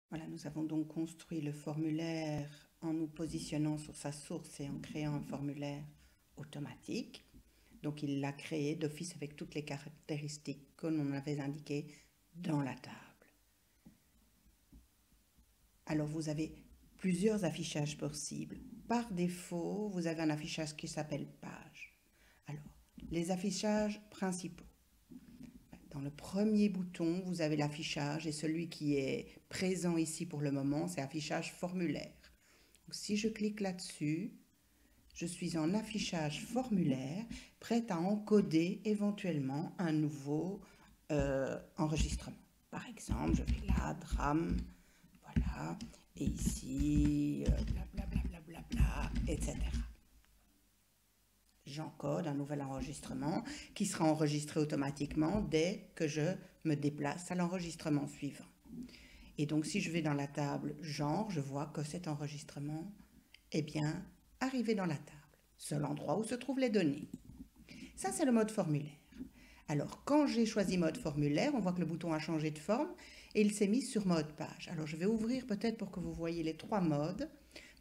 Voilà, nous avons donc construit le formulaire en nous positionnant sur sa source et en créant un formulaire automatique. Donc il l'a créé d'office avec toutes les caractéristiques que l'on avait indiquées dans la table. Alors vous avez plusieurs affichages possibles. Par défaut, vous avez un affichage qui s'appelle page. Alors, les affichages principaux. Dans le premier bouton, vous avez l'affichage et celui qui est présent ici pour le moment, c'est affichage formulaire. Donc, si je clique là-dessus, je suis en affichage formulaire, prête à encoder éventuellement un nouveau enregistrement. Par exemple, je vais là, drame, voilà, et ici, blablabla, etc. J'encode un nouvel enregistrement qui sera enregistré automatiquement dès que je me déplace à l'enregistrement suivant. Et donc si je vais dans la table genre, je vois que cet enregistrement est bien arrivé dans la table, seul endroit où se trouvent les données. Ça, c'est le mode formulaire. Alors, quand j'ai choisi mode formulaire, on voit que le bouton a changé de forme et il s'est mis sur mode page. Alors, je vais ouvrir peut-être pour que vous voyez les trois modes.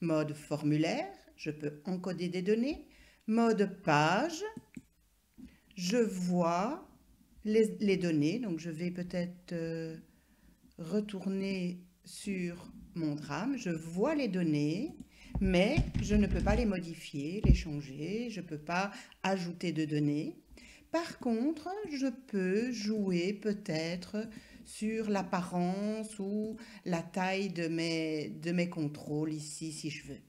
Mode formulaire, je peux encoder des données. Mode page, je vois les données. Donc, je vais peut-être retourner sur mon drame. Je vois les données, mais je ne peux pas les modifier, les changer. Je ne peux pas ajouter de données. Par contre, je peux jouer peut-être sur l'apparence ou la taille de mes contrôles ici, si je veux.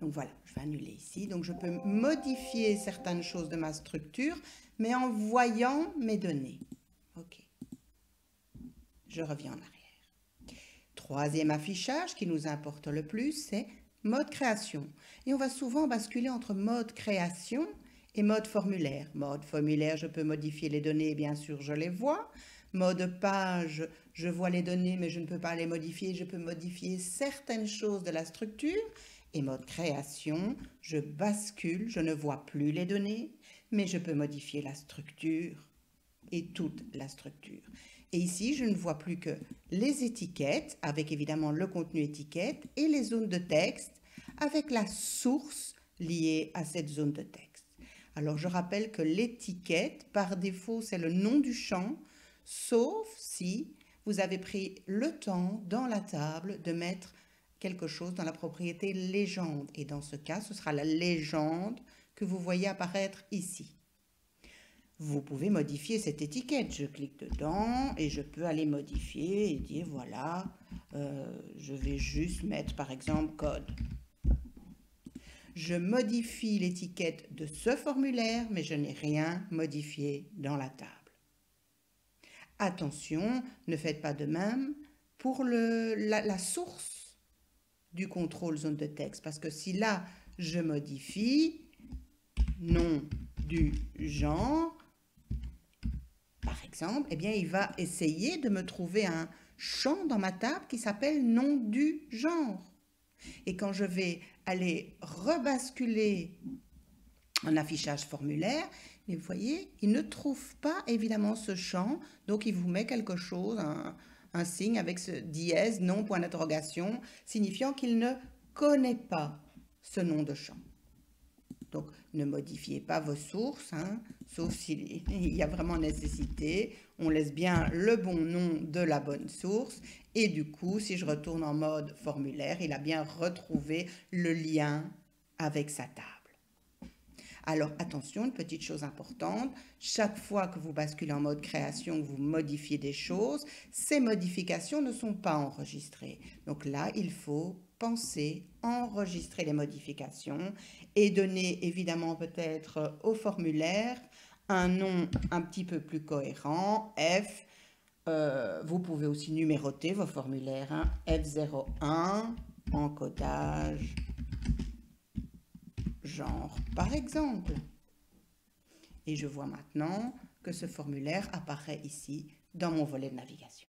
Donc voilà, je vais annuler ici. Donc je peux modifier certaines choses de ma structure, mais en voyant mes données. OK. Je reviens en arrière. Troisième affichage qui nous importe le plus, c'est mode création. Et on va souvent basculer entre mode création et mode formulaire. Mode formulaire, je peux modifier les données, bien sûr, je les vois. Mode page, je vois les données, mais je ne peux pas les modifier. Je peux modifier certaines choses de la structure. Et mode création, je bascule, je ne vois plus les données, mais je peux modifier la structure et toute la structure. Et ici, je ne vois plus que les étiquettes, avec évidemment le contenu étiquette, et les zones de texte, avec la source liée à cette zone de texte. Alors, je rappelle que l'étiquette, par défaut, c'est le nom du champ, sauf si vous avez pris le temps dans la table de mettre quelque chose dans la propriété légende. Et dans ce cas, ce sera la légende que vous voyez apparaître ici. Vous pouvez modifier cette étiquette. Je clique dedans et je peux aller modifier et dire voilà, je vais juste mettre par exemple code. Je modifie l'étiquette de ce formulaire, mais je n'ai rien modifié dans la table. Attention, ne faites pas de même pour la source du contrôle zone de texte, parce que si là, je modifie nom du genre, par exemple, eh bien, il va essayer de me trouver un champ dans ma table qui s'appelle nom du genre. Et quand je vais aller rebasculer en affichage formulaire, mais vous voyez, il ne trouve pas évidemment ce champ, donc il vous met quelque chose, un signe avec ce dièse, non, point d'interrogation, signifiant qu'il ne connaît pas ce nom de champ. Donc, ne modifiez pas vos sources, hein, sauf s'il y a vraiment nécessité. On laisse bien le bon nom de la bonne source. Et du coup, si je retourne en mode formulaire, il a bien retrouvé le lien avec sa table. Alors, attention, une petite chose importante, chaque fois que vous basculez en mode création, que vous modifiez des choses, ces modifications ne sont pas enregistrées. Donc là, il faut penser, enregistrer les modifications et donner évidemment peut-être au formulaire un nom un petit peu plus cohérent, F. Vous pouvez aussi numéroter vos formulaires, hein, F01, encodage, genre par exemple. Et je vois maintenant que ce formulaire apparaît ici dans mon volet de navigation.